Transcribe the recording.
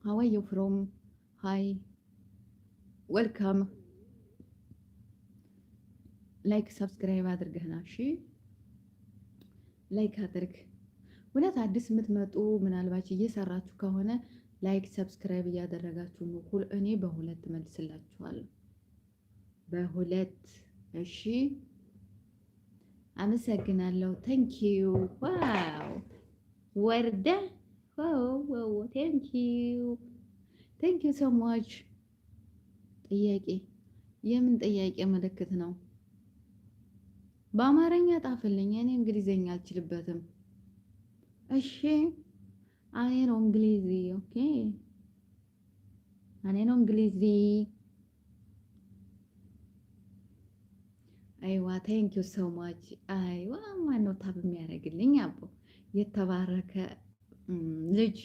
how are you from? Hi, welcome. ላይክ ሰብስክራይብ አድርገህና እሺ፣ ላይክ አድርግ። እውነት አዲስ የምትመጡ ምናልባች እየሰራችሁ ከሆነ ላይክ ሰብስክራይብ እያደረጋችሁ ነው። እኔ በሁለት መልስላችኋለሁ፣ በሁለት። እሺ፣ አመሰግናለሁ። ቴንኪዩ። ዋው ወርደ ዋው ቴንኪዩ ቴንኪዩ ሶ ማች። ጥያቄ የምን ጥያቄ ምልክት ነው? በአማርኛ ጣፍልኝ። እኔ እንግሊዘኛ አልችልበትም። እሺ እኔ ነው እንግሊዚ። ኦኬ እኔ ነው እንግሊዚ። አይዋ ቴንክ ዩ ሶ ማች። አይዋ ማነው ታብ የሚያደርግልኝ? አቦ የተባረከ ልጅ